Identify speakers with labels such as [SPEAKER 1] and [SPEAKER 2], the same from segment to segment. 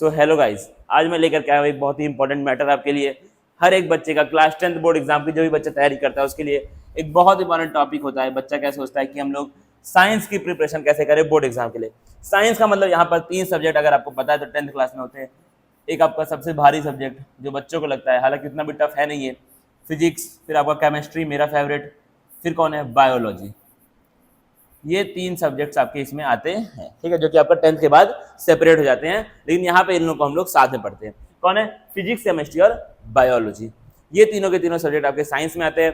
[SPEAKER 1] So hello guys, आज मैं लेकर के आया हूँ एक बहुत ही इंपॉर्टेंट मैटर आपके लिए। हर एक बच्चे का क्लास 10th बोर्ड एग्जाम की जो भी बच्चा तैयारी करता है उसके लिए एक बहुत इंपॉर्टेंट टॉपिक होता है। बच्चा क्या सोचता है कि हम लोग साइंस की प्रिपरेशन कैसे करें बोर्ड एग्जाम के लिए। साइंस का मतलब यहाँ पर 3 सब्जेक्ट अगर आपको पता है तो 10th क्लास में होते हैं। एक आपका सबसे भारी सब्जेक्ट जो बच्चों को लगता है, हालांकि उतना भी टफ है नहीं है, फिजिक्स, फिर आपका केमिस्ट्री मेरा फेवरेट, फिर कौन है, बायोलॉजी। ये 3 सब्जेक्ट्स आपके इसमें आते हैं, ठीक है, जो कि आपका 10th के बाद सेपरेट हो जाते हैं, लेकिन यहाँ पे इन लोगों को हम लोग साथ में पढ़ते हैं। कौन है, फिजिक्स, केमिस्ट्री और बायोलॉजी। ये तीनों के तीनों सब्जेक्ट आपके साइंस में आते हैं।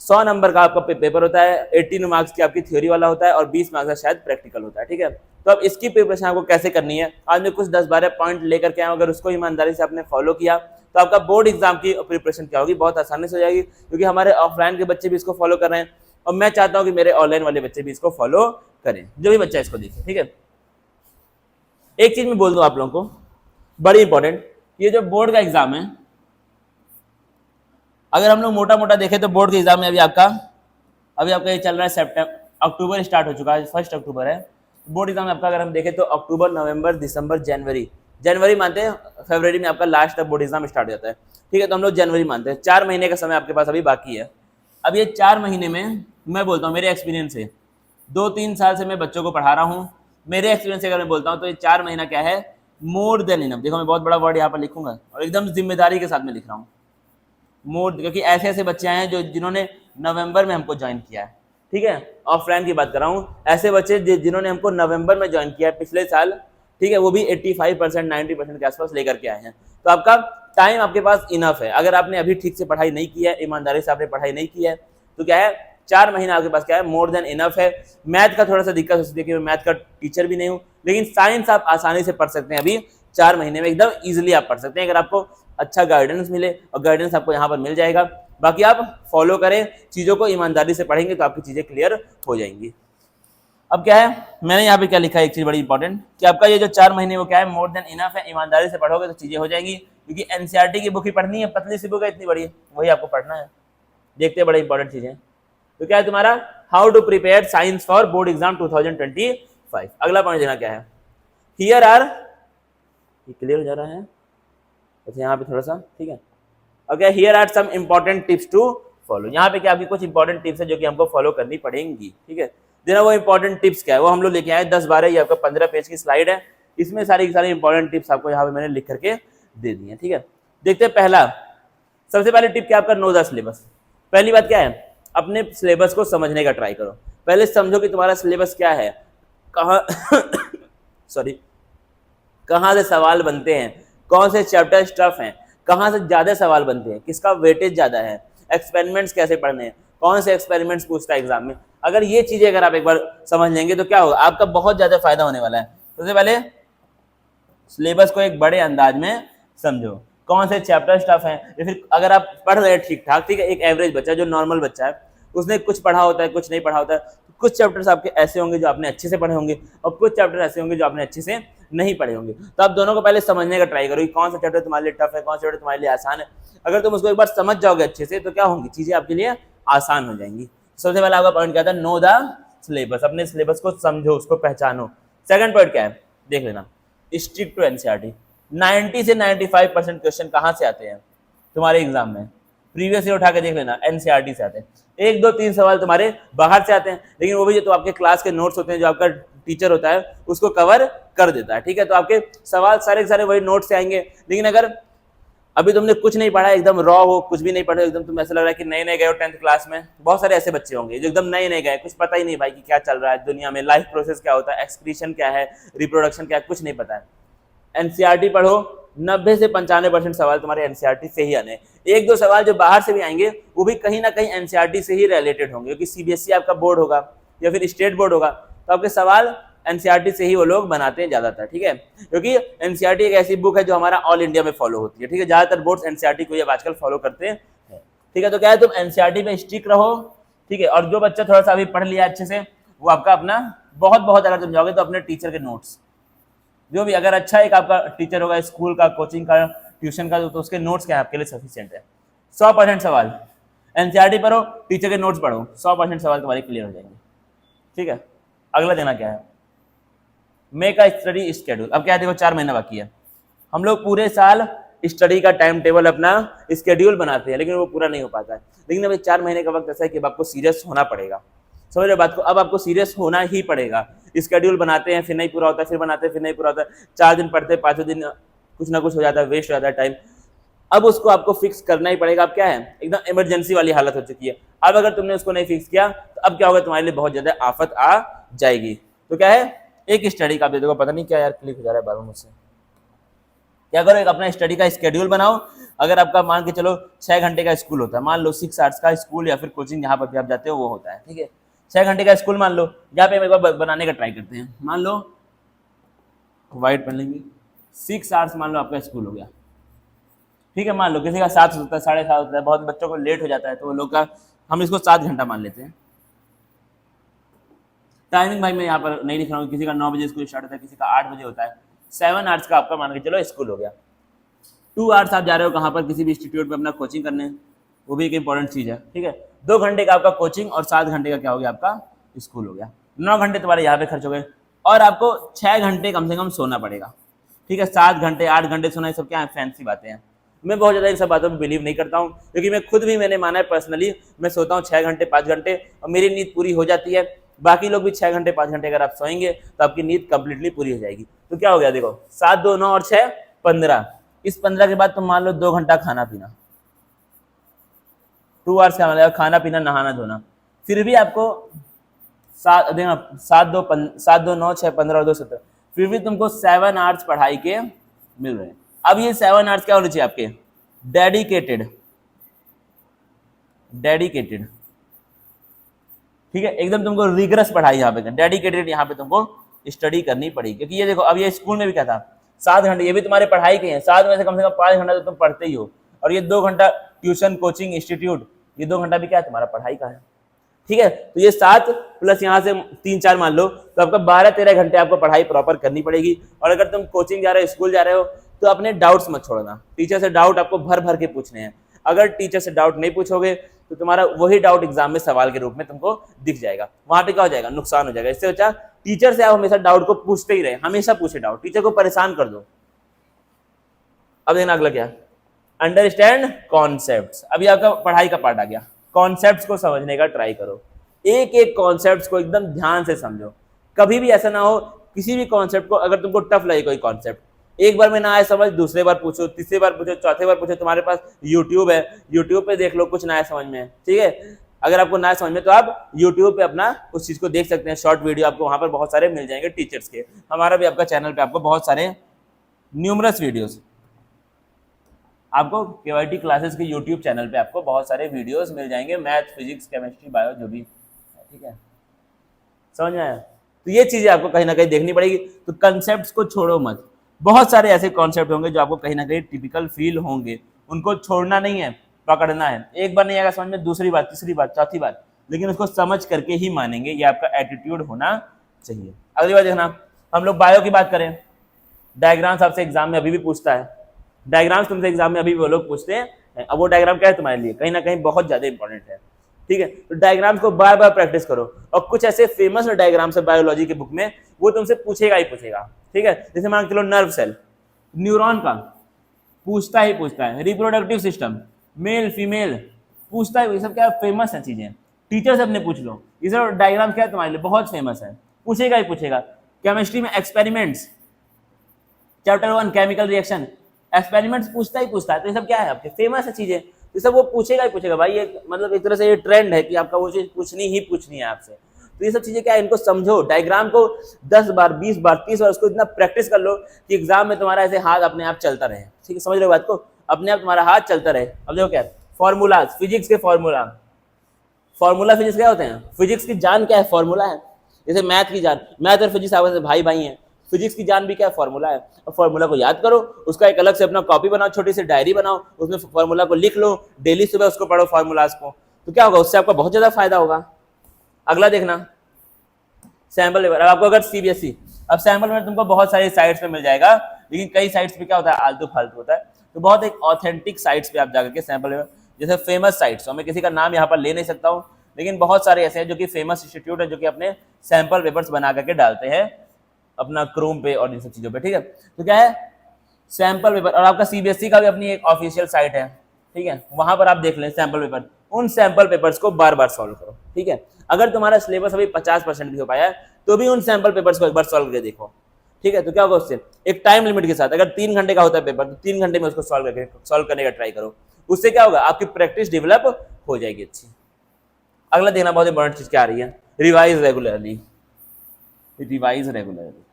[SPEAKER 1] 100 नंबर का आपका पेपर होता है, 18 मार्क्स की आपकी थ्योरी वाला होता है और 20 मार्क्स का शायद प्रैक्टिकल होता है, ठीक है। तो अब इसकी प्रिपरेशन आपको कैसे करनी है, आज मैं कुछ 10-12 पॉइंट लेकर के आया हूं। अगर उसको ईमानदारी से आपने फॉलो किया तो आपका बोर्ड एग्जाम की प्रिपरेशन क्या होगी, बहुत आसानी से हो जाएगी, क्योंकि हमारे ऑफलाइन के बच्चे भी इसको फॉलो कर रहे हैं और मैं चाहता हूं कि मेरे ऑनलाइन वाले बच्चे भी इसको फॉलो करें, जो भी बच्चा इसको देखे, ठीक है। एक चीज मैं बोल दूं आप लोगों को, बड़ी इंपॉर्टेंट, ये जो बोर्ड का एग्जाम है, अगर हम लोग मोटा मोटा देखें तो बोर्ड के एग्जाम में अभी आपका ये चल रहा है सितंबर, अक्टूबर स्टार्ट हो चुका है, 1 अक्टूबर है। बोर्ड एग्जाम आपका अगर हम देखें तो अक्टूबर, नवंबर, दिसंबर, जनवरी मानते हैं, फरवरी में आपका लास्ट तक बोर्ड एग्जाम स्टार्ट हो जाता है, ठीक है। तो हम लोग जनवरी मानते हैं। 4 महीने का समय आपके पास अभी बाकी है। अब ये 4 महीने में मैं बोलता हूँ मेरे एक्सपीरियंस से, 2-3 साल से मैं बच्चों को पढ़ा रहा हूँ, मेरे एक्सपीरियंस से अगर मैं बोलता हूँ तो ये 4 महीना क्या है, मोर देन इनफ। देखो मैं बहुत बड़ा वर्ड यहाँ पर लिखूंगा और एकदम जिम्मेदारी के साथ में लिख रहा हूँ, मोर, क्योंकि ऐसे ऐसे बच्चे आए हैं जिन्होंने नवंबर में हमको ज्वाइन किया है, ठीक है। ऑफलाइन की बात कर रहा हूँ, ऐसे बच्चे जिन्होंने हमको नवंबर में ज्वाइन किया है पिछले साल, ठीक है, वो भी 85% 90% के आसपास लेकर के आए हैं। तो आपका टाइम आपके पास इनफ है। अगर आपने अभी ठीक से पढ़ाई नहीं की है, ईमानदारी से आपने पढ़ाई नहीं की है, तो क्या है, 4 महीना आपके पास क्या है, मोर देन इनफ है। मैथ का थोड़ा सा दिक्कत हो सकती है कि मैं मैथ का टीचर भी नहीं हूँ, लेकिन साइंस आप आसानी से पढ़ सकते हैं। अभी 4 महीने में एकदम इजिली आप पढ़ सकते हैं, अगर आपको अच्छा गाइडेंस मिले, और गाइडेंस आपको यहाँ पर मिल जाएगा। बाकी आप फॉलो करें, चीज़ों को ईमानदारी से पढ़ेंगे तो आपकी चीज़ें क्लियर हो जाएंगी। अब क्या है, मैंने यहाँ पे क्या लिखा है, एक चीज़ बड़ी इंपॉर्टेंट, कि आपका ये जो 4 महीने वो क्या है, मोर देन इनफ है। ईमानदारी से पढ़ोगे तो चीज़ें हो जाएंगी, क्योंकि एनसीईआरटी की बुक ही पढ़नी है, पतली सी बुक है, इतनी बड़ी, वही आपको पढ़ना है। देखते हैं बड़ी इंपॉर्टेंट चीज़ें। तो क्या है तुम्हारा, how to prepare science for board exam 2025। अगला पॉइंट देना क्या है, हियर आर, ये क्लियर हो जा रहा है, अच्छा यहाँ पे थोड़ा सा, ठीक है। Okay, here are some important tips to follow. यहाँ पे क्या आपकी कुछ इंपॉर्टेंट टिप्स है जो कि हमको फॉलो करनी पड़ेंगी, ठीक है। देना वो इंपॉर्टेंट टिप्स क्या है, वो हम लोग लेके आए 10-12, ये आपका 15 पेज की स्लाइड है, इसमें सारी इंपॉर्टेंट टिप्स आपको यहाँ पे मैंने लिख करके दे दी है, ठीक है। देखते हैं पहला, सबसे पहले टिप क्या आपका, नो द सिलेबस। पहली बात क्या है, अपने सिलेबस को समझने का ट्राई करो। पहले समझो कि तुम्हारा सिलेबस क्या है, कहाँ सॉरी, कहाँ से सवाल बनते हैं, कौन से चैप्टर टफ हैं, कहाँ से ज़्यादा सवाल बनते हैं, किसका वेटेज ज़्यादा है, एक्सपेरिमेंट्स कैसे पढ़ने हैं, कौन से एक्सपेरिमेंट्स पूछता है एग्जाम में। अगर ये चीज़ें अगर आप एक बार समझ लेंगे तो क्या होगा, आपका बहुत ज़्यादा फायदा होने वाला है। सबसे पहले सिलेबस को एक बड़े अंदाज में समझो, कौन से चैप्टर टफ हैं, या फिर अगर आप पढ़ रहे हैं ठीक ठाक, ठीक है, एक एवरेज बच्चा जो नॉर्मल बच्चा है उसने कुछ पढ़ा होता है, कुछ नहीं पढ़ा होता है, तो कुछ चैप्टर्स आपके ऐसे होंगे जो आपने अच्छे से पढ़े होंगे और कुछ चैप्टर ऐसे होंगे जो आपने अच्छे से नहीं पढ़े होंगे। तो आप दोनों को पहले समझने का ट्राई करो कि कौन सा चैप्टर तुम्हारे लिए टफ है, कौन सा चैप्टर तुम्हारे लिए आसान है। अगर तुम उसको एक बार समझ जाओगे अच्छे से तो क्या होंगी, चीजें आपके लिए आसान हो जाएंगी। सबसे पहले आपका पॉइंट क्या था, नो द सिलेबस, अपने सिलेबस को समझो, उसको पहचानो। सेकंड पॉइंट क्या है, देख लेना, स्टिक टू एनसीईआरटी। 90 से 95% क्वेश्चन कहाँ से आते हैं तुम्हारे एग्जाम में, प्रीवियस ईयर उठा के देख लेना, एनसीईआरटी से आते हैं। 1-2-3 सवाल तुम्हारे बाहर से आते हैं, लेकिन वो भी जो तो आपके क्लास के नोट्स होते हैं, जो आपका टीचर होता है उसको कवर कर देता है, ठीक है। तो आपके सवाल सारे के सारे वही नोट से आएंगे। लेकिन अगर अभी तुमने कुछ नहीं पढ़ा, एकदम रॉ हो, कुछ भी नहीं पढ़े, एकदम तुम ऐसा लग रहा है कि नए नए गए हो 10th क्लास में, बहुत सारे ऐसे बच्चे होंगे जो एकदम नए नए गए, कुछ पता ही नहीं भाई कि क्या चल रहा है दुनिया में, लाइफ प्रोसेस क्या होता है, एक्सक्रीशन क्या है, रिप्रोडक्शन क्या है, कुछ नहीं पता है। एनसीईआरटी पढ़ो, 90 से 95% सवाल तुम्हारे एनसीईआरटी से ही आने। 1-2 सवाल जो बाहर से भी आएंगे वो भी कहीं ना कहीं एनसीईआरटी से ही रिलेटेड होंगे, क्योंकि सीबीएसई आपका बोर्ड होगा या फिर स्टेट बोर्ड होगा, तो आपके सवाल एनसीईआरटी से ही वो लोग बनाते हैं ज्यादातर, ठीक है। क्योंकि एनसीईआरटी एक ऐसी बुक है जो हमारा ऑल इंडिया में फॉलो होती है, ठीक है। ज्यादातर बोर्ड्स एनसीईआरटी को अब आजकल फॉलो करते हैं, ठीक है। तो क्या है, तुम एनसीईआरटी पे स्टिक रहो, ठीक है। और जो बच्चा थोड़ा सा अभी पढ़ लिया अच्छे से, वो आपका अपना बहुत अगर तुम जाओगे तो अपने टीचर के नोट्स, जो भी अगर अच्छा एक आपका टीचर होगा स्कूल का, कोचिंग का, ट्यूशन का, तो उसके नोट्स क्या है आपके लिए सफिशिएंट है। 100% सवाल एनसीईआरटी पढ़ो, टीचर के नोट्स पढ़ो, 100% सवाल तुम्हारे क्लियर हो जाएंगे, ठीक है। अगला देना क्या है, मेक अ स्टडी शेड्यूल। अब क्या है, देखो 4 महीना बाकी है, हम लोग पूरे साल स्टडी का टाइम टेबल अपना स्केड्यूल बनाते हैं, लेकिन वो पूरा नहीं हो पाता है। लेकिन अभी 4 महीने का वक्त ऐसा है कि अब आपको सीरियस होना पड़ेगा। समझ रहे हो बात को? अब आपको सीरियस होना ही पड़ेगा। स्केड्यूल बनाते हैं, फिर नहीं पूरा होता है, फिर बनाते हैं, फिर नहीं पूरा होता है, 4 दिन पढ़ते हैं, 5वें दिन कुछ ना कुछ हो जाता है, वेस्ट हो जाता है टाइम। अब उसको आपको फिक्स करना ही पड़ेगा। अब क्या है, एकदम इमरजेंसी वाली हालत हो चुकी है। अब अगर तुमने उसको नहीं फिक्स किया तो अब क्या होगा, तुम्हारे लिए बहुत ज्यादा आफत आ जाएगी। तो क्या है, एक स्टडी का, आप देखो पता नहीं क्या यार क्लिक हो जा रहा है बार बार मुझसे। क्या करो, एक अपना स्टडी का स्केड्यूल बनाओ। अगर आपका मान के चलो 6 घंटे का स्कूल होता है, मान लो 6 आवर्स का स्कूल या फिर कोचिंग जहाँ पर भी आप जाते हो वो होता है, ठीक है। 6 घंटे का स्कूल मान लो, यहाँ पे हम एक बार बनाने का ट्राई करते हैं। मान लो वाइट पहन लेंगे, 6 आवर्स मान लो आपका स्कूल हो गया, ठीक है। मान लो किसी का 7 होता है, 7:30 होता है, बहुत बच्चों को लेट हो जाता है, तो वो लोग का हम इसको 7 घंटा मान लेते हैं। टाइमिंग भाई मैं यहाँ पर नहीं लिख रहा हूँ, किसी का 9 बजे स्कूल स्टार्ट होता है, किसी का 8 बजे होता है। 7 आवर्स का आपका मान के चलो स्कूल हो गया। 2 आवर्स आप जा रहे हो कहाँ पर, किसी भी इंस्टीट्यूट में अपना कोचिंग करने, वो भी एक इंपॉर्टेंट चीज़ है, ठीक है। 2 घंटे का आपका कोचिंग और 7 घंटे का क्या हो गया, आपका स्कूल हो गया। 9 घंटे तुम्हारे यहाँ पे खर्च हो गए, और आपको 6 घंटे कम से कम सोना पड़ेगा, ठीक है। 7 घंटे 8 घंटे सोना, ये सब क्या है, फैंसी बातें हैं। मैं बहुत ज़्यादा इन सब बातों में बिलीव नहीं करता हूँ, क्योंकि मैं खुद भी मैंने माना है पर्सनली, मैं सोता हूँ 6 घंटे 5 घंटे और मेरी नींद पूरी हो जाती है। बाकी लोग भी 6 घंटे 5 घंटे अगर आप सोएंगे तो आपकी नींद कंप्लीटली पूरी हो जाएगी। तो क्या हो गया, देखो 7 2 9 और 6 15। इस 15 के बाद तुम मान लो 2 घंटा खाना पीना, 2 आवर्स का मतलब खाना पीना नहाना धोना, फिर भी आपको 7 देखना 7 2 9 6 15 और 2 17, फिर भी तुमको 7 आवर्स पढ़ाई के मिल रहे हैं। अब ये 7 आवर्स क्या होने चाहिए आपके, डेडिकेटेड, डेडिकेटेड, ठीक है। एकदम तुमको रिगरस पढ़ाई यहाँ पे, डेडिकेटेड यहाँ पे तुमको स्टडी करनी पड़ेगी। क्योंकि ये देखो अब ये स्कूल में भी क्या था, 7 घंटे, ये भी तुम्हारे पढ़ाई के हैं, 7 में से कम 5 घंटा तो तुम पढ़ते ही हो, और ये 2 घंटा ट्यूशन कोचिंग इंस्टीट्यूट, ये 2 घंटा भी क्या है, तुम्हारा पढ़ाई का है, ठीक है। तो ये 7 प्लस यहाँ से 3 4 मान लो, तो आपका 12 13 घंटे आपको पढ़ाई प्रॉपर करनी पड़ेगी। और अगर तुम कोचिंग जा रहे हो, स्कूल जा रहे हो, तो अपने डाउट्स मत छोड़ना। टीचर से डाउट आपको भर भर के पूछने हैं। अगर टीचर से डाउट नहीं पूछोगे तो तुम्हारा वही डाउट एग्जाम में सवाल के रूप में तुमको दिख जाएगा, वहां पे क्या हो जाएगा, नुकसान हो जाएगा। इससे अच्छा टीचर से आप हमेशा डाउट को पूछते ही रहे, हमेशा पूछे डाउट, टीचर को परेशान कर दो। अब देखना अगला क्या, अंडरस्टैंड कॉन्सेप्ट्स। अभी आपका पढ़ाई का पार्ट आ गया, कॉन्सेप्ट्स को समझने का ट्राई करो। एक एक कॉन्सेप्ट्स को एकदम ध्यान से समझो। कभी भी ऐसा ना हो किसी भी कॉन्सेप्ट को, अगर तुमको टफ लगे कोई कॉन्सेप्ट, एक बार में ना आए समझ, दूसरे बार पूछो, तीसरी बार पूछो, चौथे बार पूछो। तुम्हारे पास यूट्यूब है, यूट्यूब पे देख लो कुछ नया समझ में, ठीक है। अगर आपको नया समझ में तो आप यूट्यूब पे अपना उस चीज को देख सकते हैं, शॉर्ट वीडियो आपको वहां पर बहुत सारे मिल जाएंगे टीचर्स के। हमारा भी आपका चैनल पे आपको बहुत सारे न्यूमरस वीडियोस, आपको केवाईटी क्लासेस के यूट्यूब चैनल पे आपको बहुत सारे वीडियोस मिल जाएंगे, मैथ फिजिक्स केमिस्ट्री बायो जो भी, ठीक है। समझ में आया? तो ये चीजें आपको कहीं ना कहीं देखनी पड़ेगी। तो कंसेप्ट को छोड़ो मत, बहुत सारे ऐसे कॉन्सेप्ट होंगे जो आपको कहीं ना कहीं टिपिकल फील होंगे, उनको छोड़ना नहीं है, पकड़ना है। एक बार नहीं आएगा समझ में, दूसरी बार, तीसरी बार, चौथी बार, लेकिन उसको समझ करके ही मानेंगे। ये आपका एटीट्यूड होना चाहिए। अगली बार देखना, हम लोग बायो की बात करें, डायग्राम्स आपसे एग्जाम में अभी भी पूछता है, डायग्राम्स तुमसे एग्जाम में अभी भी वो लोग पूछते हैं। अब वो डायग्राम क्या है तुम्हारे लिए, कहीं ना कहीं बहुत ज्यादा इंपॉर्टेंट है, ठीक है। तो डायग्राम्स को बार बार प्रैक्टिस करो, और कुछ ऐसे फेमस डायग्राम्स है बायोलॉजी के बुक में, वो तुमसे पूछेगा ही पूछेगा, ठीक है। जैसे मान के चलो नर्व सेल, न्यूरॉन का पूछता ही पूछता है, रिप्रोडक्टिव सिस्टम, मेल फीमेल पूछता है, ये सब क्या फेमस है चीजें, टीचर से अपने पूछ लो। ये सब डायग्राम क्या है तुम्हारे लिए, बहुत फेमस है, पूछेगा ही पूछेगा। केमिस्ट्री में experiments, chapter 1 chemical reaction, experiments पूछता ही पूछता है। तो ये सब क्या है आपके फेमस है चीजें, ये सब वो पूछेगा ही पूछेगा भाई। ये मतलब एक तरह से ये ट्रेंड है कि आपका वो चीज पूछनी है आपसे। तो ये सब चीजें क्या है, इनको समझो। डायग्राम को 10 बार 20 बार 30 बार उसको इतना प्रैक्टिस कर लो कि एग्जाम में तुम्हारा ऐसे हाथ अपने आप चलता रहे, ठीक है। समझ रहे हो बात को, अपने आप तुम्हारा हाथ चलता रहे। अब देखो क्या फॉर्मूलाज, फिजिक्स के फॉर्मूला फिजिक्स क्या होते हैं, फिजिक्स की जान क्या है, फॉर्मूला है। जैसे मैथ की जान, मैथ और फिजिक्स आपस में भाई भाई हैं, फिजिक्स की जान भी क्या है, फॉर्मूला है। और फॉर्मूला को याद करो, उसका एक अलग से अपना कॉपी बनाओ, छोटी सी डायरी बनाओ, उसमें फॉर्मूला को लिख लो, डेली सुबह उसको पढ़ो फॉर्मूलाज को। तो क्या होगा, उससे आपका बहुत ज्यादा फायदा होगा। अगला देखना सैंपल पेपर। अब आपको अगर सीबीएसई, अब सैंपल में तुमको बहुत सारी साइट्स पे मिल जाएगा, लेकिन कई साइट्स पे क्या होता है, आलतू फालतू होता है। तो बहुत एक ऑथेंटिक साइट्स पे आप जाकर के सैंपल पेपर, जैसे फेमस साइट्स, मैं किसी का नाम यहाँ पर ले नहीं सकता हूँ, लेकिन बहुत सारे ऐसे हैं जो कि फेमस इंस्टीट्यूट है, जो कि अपने सैंपल पेपर्स बना करके डालते हैं अपना क्रोम पे और इन सब चीजों पे, ठीक है। तो क्या है, सैंपल पेपर, और आपका सीबीएसई का भी अपनी एक ऑफिशियल साइट है, ठीक है, वहां पर आप देख लें सैंपल पेपर, उन सैंपल पेपर्स को बार बार सॉल्व करो, ठीक है। अगर तुम्हारा सिलेबस अभी 50% भी हो पाया है तो भी उन सैंपल पेपर्स को एक बार सॉल्व करके देखो, ठीक है। तो क्या होगा उससे, एक टाइम लिमिट के साथ, अगर 3 घंटे का होता है पेपर तो 3 घंटे में उसको सॉल्व करने का ट्राई करो। उससे क्या होगा, आपकी प्रैक्टिस डेवलप हो जाएगी अच्छी। अगला देखना बहुत इंपॉर्टेंट चीज क्या आ रही है, रिवाइज रेगुलरली। रिवाइज रेगुलरली,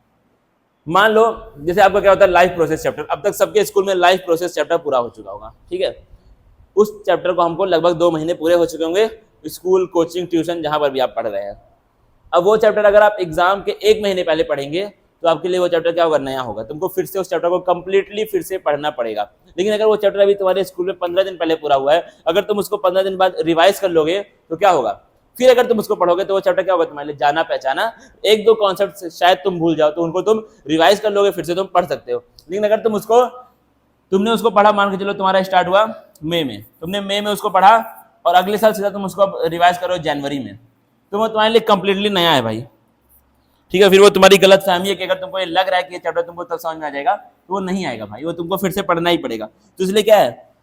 [SPEAKER 1] मान लो जैसे आपका क्या होता है लाइफ प्रोसेस चैप्टर, अब तक सबके स्कूल में लाइफ प्रोसेस चैप्टर पूरा हो चुका होगा, ठीक है। उस चैप्टर को हमको लगभग 2 महीने पूरे हो चुके होंगे, स्कूल, कोचिंग, ट्यूशन, जहां पर भी आप पढ़ रहे हैं। अब वो चैप्टर अगर आप एग्जाम के 1 महीने पहले पढ़ेंगे तो आपके लिए वो चैप्टर क्या होगा, नया होगा, तुमको फिर से उस चैप्टर को कंप्लीटली फिर से पढ़ना पड़ेगा। लेकिन अगर वो चैप्टर अभी तुम्हारे स्कूल में 15 दिन पहले पूरा हुआ है, अगर तुम उसको 15 दिन बाद रिवाइज कर लोगे तो क्या होगा, फिर अगर तुम उसको पढ़ोगे तो वो चैप्टर क्या होगा तुम्हारे लिए जाना पहचाना। 1-2 कॉन्सेप्ट शायद तुम भूल जाओ तो उनको तुम रिवाइज कर लोगे, फिर से तुम पढ़ सकते हो। लेकिन अगर तुमने उसको पढ़ा, मान के चलो तुम्हारा स्टार्ट हुआ मई में, तुमने मई में उसको पढ़ा और अगले साल सीधा तुम उसको रिवाइज करो जनवरी में, तो वो तुम्हारे लिए कंप्लीटली नया है भाई, ठीक है। फिर वो तुम्हारी गलत फहमी है कि अगर तुमको ये लग रहा है कि ये चैप्टर तुमको तब समझ में आ जाएगा तो वो नहीं आएगा भाई, वो तुमको फिर से पढ़ना ही पड़ेगा। तो इसलिए क्या है,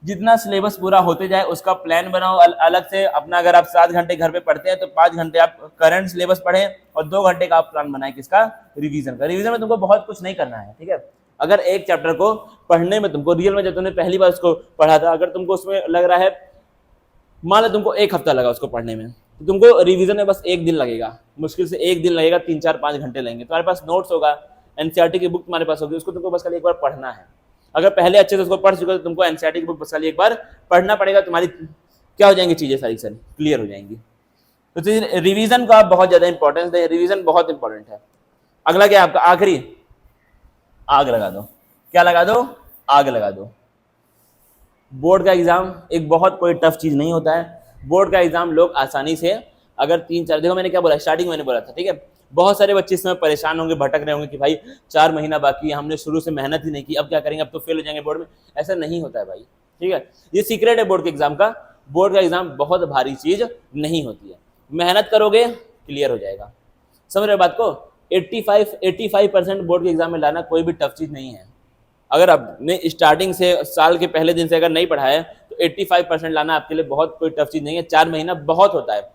[SPEAKER 1] जितना सिलेबस पूरा होते जाए उसका प्लान बनाओ अलग से अपना। अगर आप 7 घंटे घर पे पढ़ते हैं तो 5 घंटे आप करंट सिलेबस पढ़ें और 2 घंटे का आप प्लान बनाएं किसका, रिवीजन का। रिवीजन में तुमको बहुत कुछ नहीं करना है, ठीक है। अगर एक चैप्टर को पढ़ने में तुमको रियल में, जब तुमने पहली बार उसको पढ़ा था, अगर तुमको उसमें लग रहा है, मान लो तुमको 1 हफ्ता लगा उसको पढ़ने में, तो तुमको रिवीजन में बस 1 दिन लगेगा, मुश्किल से 1 दिन लगेगा, 3-4-5 घंटे लगेंगे। तुम्हारे पास नोट्स होगा, एनसीईआरटी की बुक तुम्हारे पास होगी, उसको तुमको बस खाली एक बार पढ़ना है। अगर पहले अच्छे से उसको पढ़ चुके तो तुमको एनसीईआरटी की बुक बस खाली एक बार पढ़ना पड़ेगा, तुम्हारी क्या हो जाएंगी चीजें सारी क्लियर हो जाएंगी। तो रिवीजन का बहुत ज्यादा इंपॉर्टेंस है, रिवीजन बहुत इंपॉर्टेंट है। अगला क्या है आपका आखिरी, आग लगा दो। क्या लगा दो, आग लगा दो। बोर्ड का एग्जाम एक बहुत कोई टफ चीज नहीं होता है। बोर्ड का एग्जाम लोग आसानी से, अगर 3-4, देखो मैंने क्या बोला स्टार्टिंग मैंने बोला था, ठीक है। बहुत सारे बच्चे इसमें परेशान होंगे, भटक रहे होंगे कि भाई 4 महीना बाकी है, हमने शुरू से मेहनत ही नहीं की, अब क्या करेंगे, अब तो फेल हो जाएंगे बोर्ड में। ऐसा नहीं होता है भाई, ठीक है। ये सीक्रेट है बोर्ड के एग्जाम का। बोर्ड का एग्जाम बहुत भारी चीज नहीं होती है, मेहनत करोगे क्लियर हो जाएगा। समझ रहे बात को, 85% बोर्ड के एग्जाम में लाना कोई भी टफ चीज नहीं है। अगर आपने स्टार्टिंग से साल के पहले दिन से अगर नहीं पढ़ा है तो 85% लाना आपके लिए बहुत कोई टफ चीज नहीं है। 4 महीना बहुत होता है,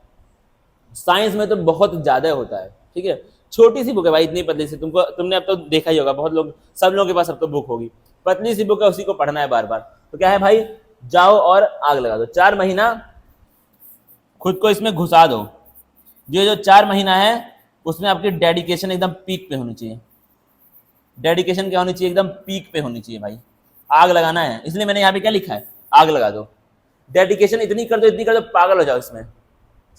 [SPEAKER 1] साइंस में तो बहुत ज्यादा होता है, ठीक है। छोटी सी बुक है भाई, इतनी पतली सी, तुमने अब तो देखा ही होगा, बहुत लोग, सब लोगों के पास अब तो बुक होगी, पतली सी बुक है, उसी को पढ़ना है बार बार। तो क्या है भाई, जाओ और आग लगा दो। 4 महीना खुद को इसमें घुसा दो। ये जो 4 महीना है उसमें आपकी डेडिकेशन एकदम पीक पे होनी चाहिए। डेडिकेशन क्या होनी चाहिए, एकदम पीक पे होनी चाहिए भाई। आग लगाना है, इसलिए मैंने यहाँ पे क्या लिखा है, आग लगा दो। डेडिकेशन इतनी कर दो पागल हो जाओ इसमें,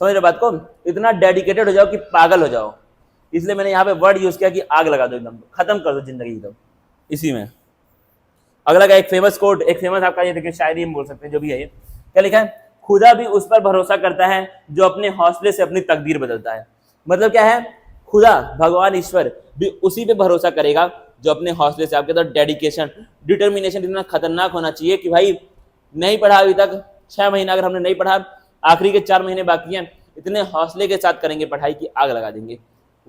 [SPEAKER 1] समझ रहे बात को, इतना डेडिकेटेड हो जाओ कि पागल हो जाओ। इसलिए मैंने यहाँ पे वर्ड यूज किया कि आग लगा दो, एकदम खत्म कर दो जिंदगी एकदम इसी में। अगला का एक फेमस कोट, एक फेमस आपका ये देखिए शायरी हम बोल सकते हैं, जो भी है ये क्या लिखा है, खुदा भी उस पर भरोसा करता है जो अपने हौसले से अपनी तकदीर बदलता है। मतलब क्या है, खुदा भगवान ईश्वर भी उसी पे भरोसा करेगा जो अपने हौसले से, आपके अंदर डेडिकेशन डिटर्मिनेशन इतना खतरनाक होना चाहिए कि भाई नहीं पढ़ा अभी तक 6 महीना, अगर हमने नहीं पढ़ा, आखिरी के 4 महीने बाकी हैं, इतने हौसले के साथ करेंगे पढ़ाई की आग लगा देंगे।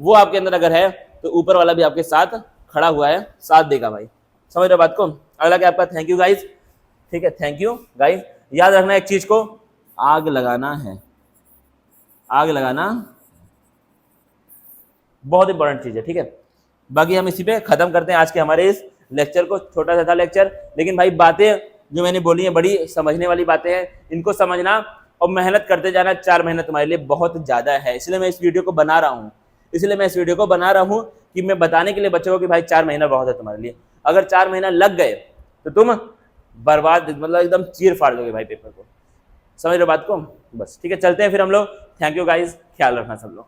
[SPEAKER 1] वो आपके अंदर अगर है तो ऊपर वाला भी आपके साथ खड़ा हुआ है, साथ देगा भाई। समझ रहे बात को। अगला क्या आपका, थैंक यू गाइज, ठीक है, थैंक यू गाइज। याद रखना एक चीज को, आग लगाना है, आग लगाना बहुत इंपॉर्टेंट चीज है, ठीक है। बाकी हम इसी पे खत्म करते हैं आज के हमारे इस लेक्चर को। छोटा सा था लेक्चर, लेकिन भाई बातें जो मैंने बोली है बड़ी समझने वाली बातें हैं, इनको समझना और मेहनत करते जाना। 4 महीना तुम्हारे लिए बहुत ज्यादा है, इसलिए मैं इस वीडियो को बना रहा हूँ, कि मैं बताने के लिए बच्चों को कि भाई 4 महीना बहुत है तुम्हारे लिए। अगर 4 महीना लग गए तो तुम बर्बाद, मतलब एकदम चीर फाड़ दोगे भाई पेपर को। समझ रहे बात को, बस ठीक है, चलते हैं फिर हम लोग। थैंक यू गाइज, ख्याल रखना सब लोग।